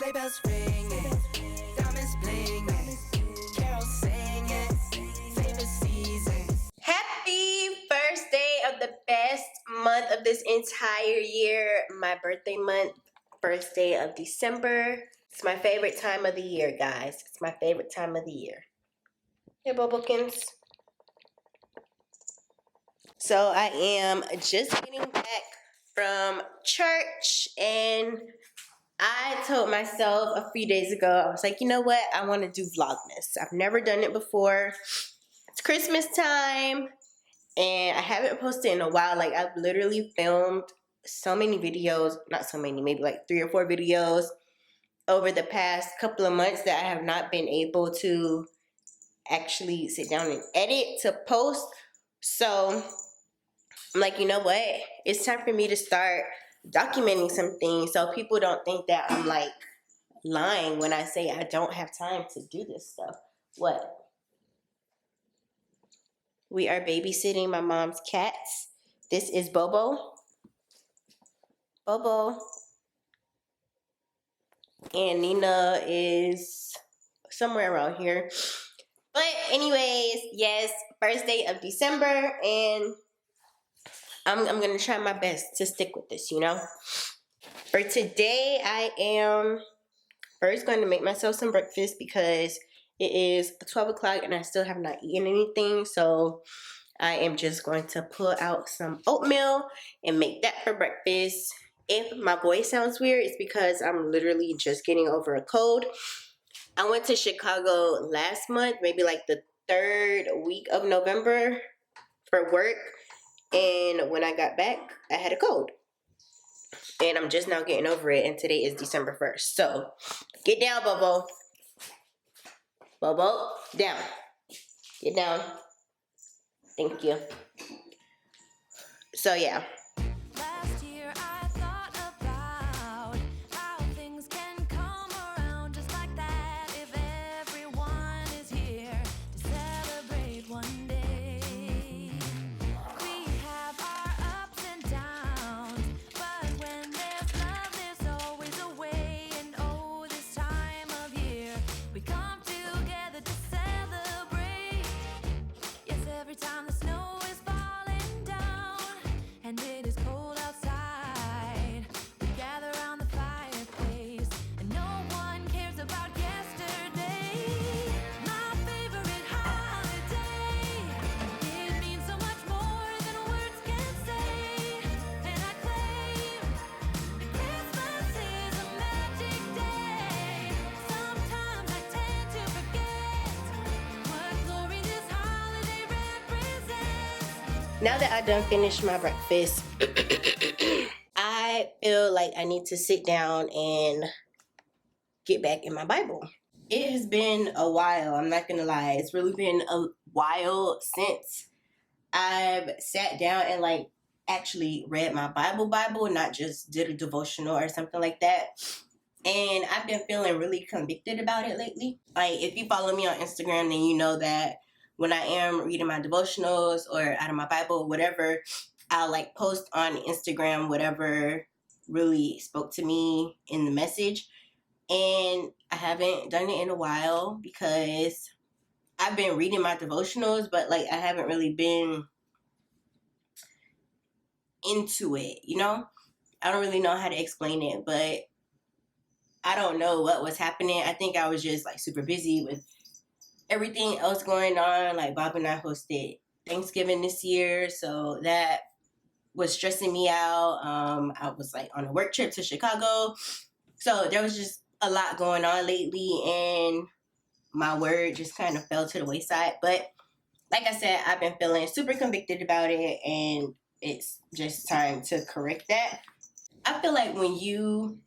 Sleigh bells ringing, diamonds blinging, carols singing, favorite season. Happy first day of the best month of this entire year, my birthday month, first day of December. It's my favorite time of the year, guys. It's my favorite time of the year. Hey, Bubblekins. So I am just getting back from church, and I told myself a few days ago, I was like, you know what? I want to do Vlogmas. I've never done it before. It's Christmas time, and I haven't posted in a while. Like, I've literally filmed so many videos, not so many, maybe like 3 or 4 videos over the past couple of months that I have not been able to actually sit down and edit to post. So I'm like, you know what? It's time for me to start documenting some things so people don't think that I'm like lying when I say I don't have time to do this stuff. What? We are babysitting my mom's cats. This is Bobo. Bobo. And Nina is somewhere around here. But anyways, yes, first day of December, and I'm going to try my best to stick with this, you know. For today, I am first going to make myself some breakfast because it is 12 o'clock and I still have not eaten anything. So I am just going to pull out some oatmeal and make that for breakfast. If my voice sounds weird, it's because I'm literally just getting over a cold. I went to Chicago last month, maybe like the 3rd week of November for work. And when I got back, I had a cold. And I'm just now getting over it, and today is December 1st. So, get down, Bobo. Bobo, down. Get down. Thank you. So, yeah. Last year I thought about how things can come around just like that if everyone is here to celebrate one day. We have our ups and downs, but when there's love there's always a way. And oh, this time of year we come together to celebrate. Yes, every time the snow is falling down and it is cold outside, we gather around the fireplace and no one cares about yesterday. My favorite holiday, it means so much more than words can say. And I claim that Christmas is a magic day. Sometimes I tend to forget what glory this holiday represents. Now that I done finished my breakfast, I feel like I need to sit down and get back in my Bible. It has been a while, I'm not gonna lie. It's really been a while since I've sat down and like actually read my Bible, not just did a devotional or something like that. And I've been feeling really convicted about it lately. Like, if you follow me on Instagram, then you know that when I am reading my devotionals or out of my Bible, whatever, I'll like post on Instagram whatever really spoke to me in the message. And I haven't done it in a while because I've been reading my devotionals, but like I haven't really been into it, you know? I don't really know how to explain it, but I don't know what was happening. I think I was just like super busy with everything else going on. Like, Bob and I hosted Thanksgiving this year, so that was stressing me out. I was like on a work trip to Chicago, so there was just a lot going on lately, and my word just kind of fell to the wayside. But like I said, I've been feeling super convicted about it, and it's just time to correct that. I feel like when you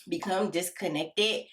become disconnected,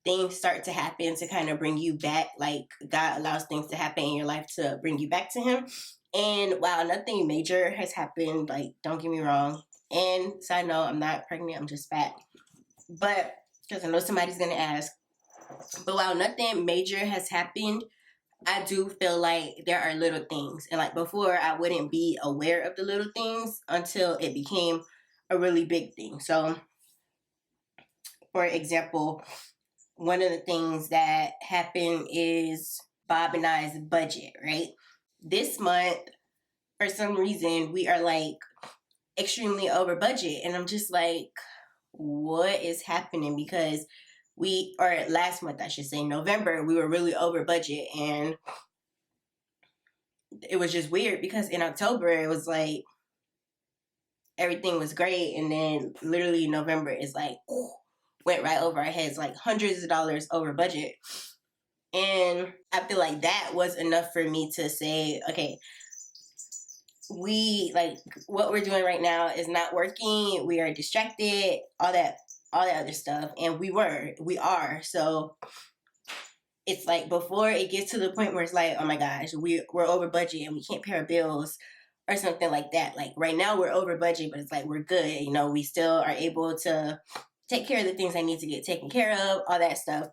things start to happen to kind of bring you back. Like, God allows things to happen in your life to bring you back to Him. And while nothing major has happened, like, don't get me wrong, and side note, I'm not pregnant, I'm just fat. But, because I know somebody's going to ask, but while nothing major has happened, I do feel like there are little things. And like before, I wouldn't be aware of the little things until it became a really big thing. So for example, one of the things that happened is Bob and I's budget, right? This month, for some reason, we are like extremely over budget. And I'm just like, what is happening? Because last month, I should say, November, we were really over budget. And it was just weird because in October, it was like everything was great. And then literally November is like, went right over our heads, like hundreds of dollars over budget. And I feel like that was enough for me to say, okay, what we're doing right now is not working. We are distracted, all that other stuff. And we are. So it's like before it gets to the point where it's like, oh my gosh, we're over budget and we can't pay our bills or something like that. Like right now we're over budget, but it's like we're good. You know, we still are able to take care of the things that need to get taken care of, all that stuff.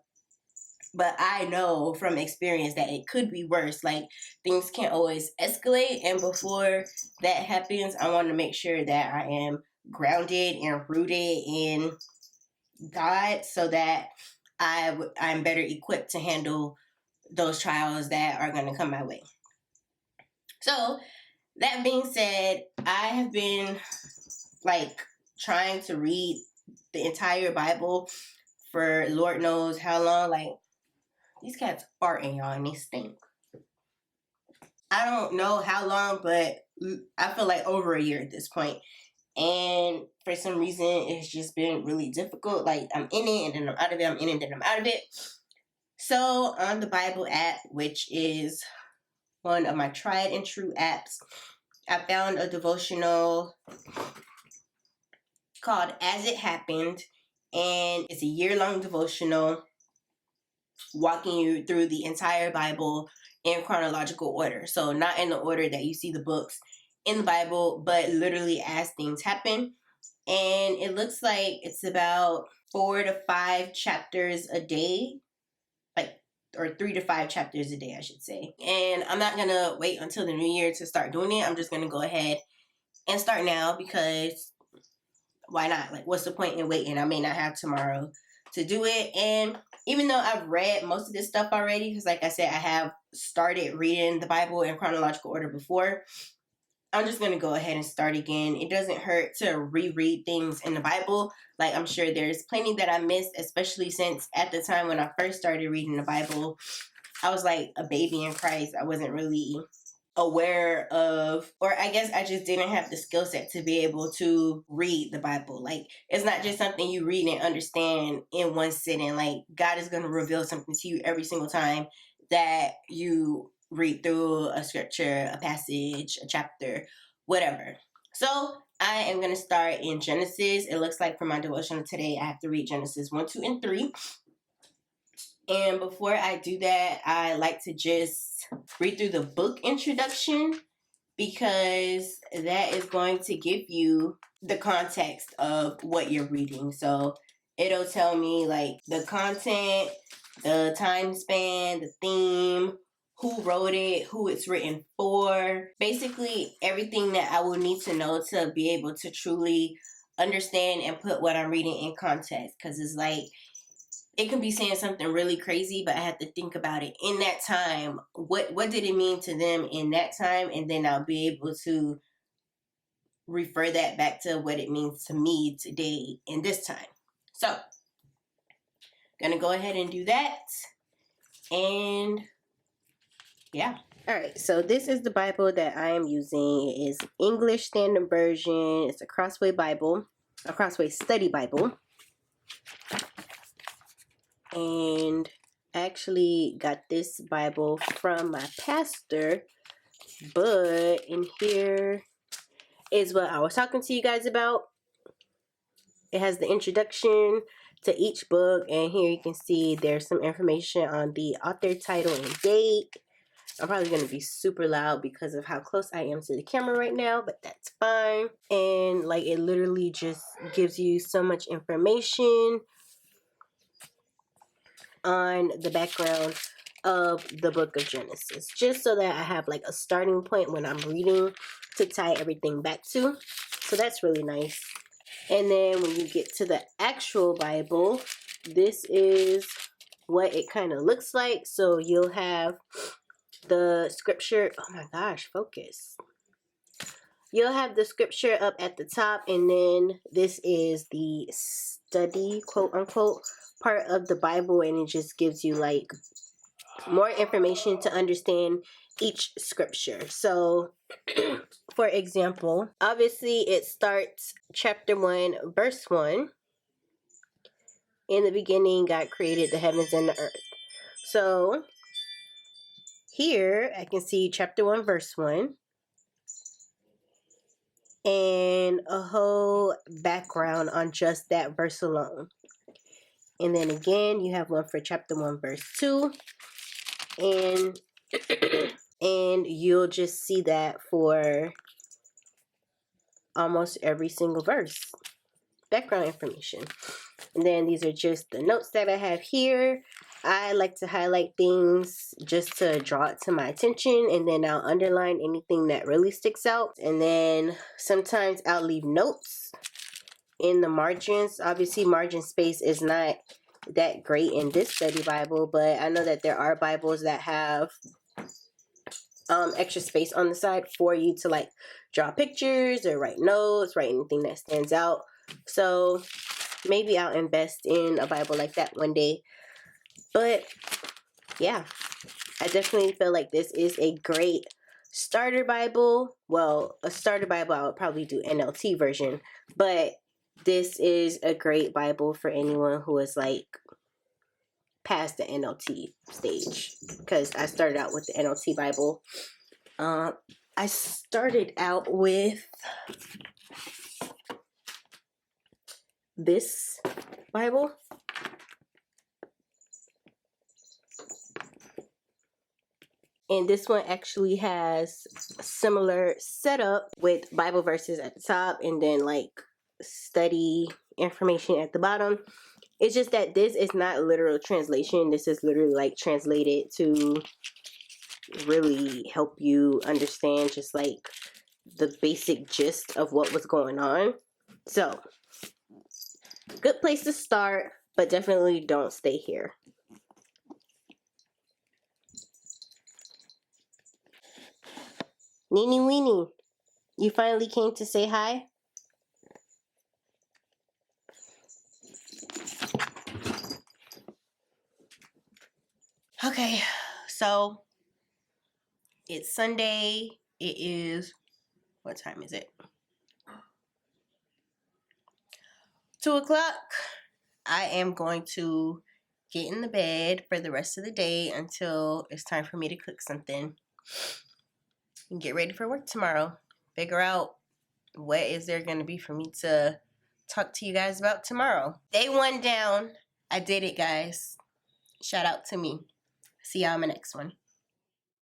But I know from experience that it could be worse. Like things can't always escalate. And before that happens, I want to make sure that I am grounded and rooted in God so that I'm better equipped to handle those trials that are going to come my way. So that being said, I have been like trying to read the entire Bible for Lord knows how long. Like, these cats farting, y'all, and they stink. I don't know how long, but I feel like over a year at this point. And for some reason, it's just been really difficult. Like, I'm in it, and then I'm out of it. I'm in it, and then I'm out of it. So, on the Bible app, which is one of my tried and true apps, I found a devotional called As It Happened. And it's a year-long devotional walking you through the entire Bible in chronological order. So not in the order that you see the books in the Bible, but literally as things happen. And it looks like it's about 4 to 5 chapters a day, or 3 to 5 chapters a day, I should say. And I'm not gonna wait until the new year to start doing it. I'm just gonna go ahead and start now, because why not? Like, what's the point in waiting? I may not have tomorrow to do it. And even though I've read most of this stuff already, because like I said, I have started reading the Bible in chronological order before, I'm just going to go ahead and start again. It doesn't hurt to reread things in the Bible. Like, I'm sure there's plenty that I missed, especially since at the time when I first started reading the Bible, I was like a baby in Christ. I wasn't really aware of, or I guess I just didn't have the skill set to be able to read the Bible. Like, it's not just something you read and understand in one sitting. Like, God is going to reveal something to you every single time that you read through a scripture, a passage, a chapter, whatever. So I am going to start in Genesis. It looks like for my devotional today, I have to read Genesis 1, 2, and 3. And before I do that, I like to just read through the book introduction, because that is going to give you the context of what you're reading. So it'll tell me like the content, the time span, the theme, who wrote it, who it's written for, basically everything that I will need to know to be able to truly understand and put what I'm reading in context. Because it's like, it can be saying something really crazy, but I have to think about it in that time. What did it mean to them in that time? And then I'll be able to refer that back to what it means to me today in this time. So, gonna go ahead and do that. And yeah. All right, so this is the Bible that I am using. It is English Standard Version. It's a Crossway Bible, a Crossway Study Bible. And I actually got this Bible from my pastor, but in here is what I was talking to you guys about. It has the introduction to each book, and here you can see there's some information on the author, title, and date. I'm probably going to be super loud because of how close I am to the camera right now, but that's fine. And like, it literally just gives you so much information on the background of the book of Genesis, just so that I have like a starting point when I'm reading to tie everything back to. So that's really nice. And then when you get to the actual Bible, this is what it kind of looks like. So you'll have the scripture. Oh my gosh, focus. You'll have the scripture up at the top, and then this is the study, quote unquote, part of the Bible, and it just gives you like more information to understand each scripture. So for example, obviously it starts chapter 1 verse 1. In the beginning God created the heavens and the earth. So here I can see chapter 1 verse 1 and a whole background on just that verse alone. And then again you have one for chapter 1 verse 2, and and you'll just see that for almost every single verse, background information. And then these are just the notes that I have here. I like to highlight things just to draw it to my attention, and then I'll underline anything that really sticks out. And then sometimes I'll leave notes in the margins. Obviously margin space is not that great in this study Bible, but I know that there are Bibles that have extra space on the side for you to like draw pictures or write notes, write anything that stands out. So maybe I'll invest in a Bible like that one day. But yeah, I definitely feel like this is a great starter Bible. Well, a starter Bible, I would probably do NLT version, but this is a great Bible for anyone who is like past the NLT stage, because I started out with the NLT Bible. I started out with this Bible. And this one actually has a similar setup with Bible verses at the top and then like study information at the bottom. It's just that this is not literal translation. This is literally like translated to really help you understand just like the basic gist of what was going on. So, good place to start, but definitely don't stay here. Nini Weenie, you finally came to say hi? Okay, so it's Sunday. It is, what time is it? 2 o'clock. I am going to get in the bed for the rest of the day until it's time for me to cook something and get ready for work tomorrow. Figure out what is there going to be for me to talk to you guys about tomorrow. Day 1 down. I did it, guys. Shout out to me. See y'all in the next one.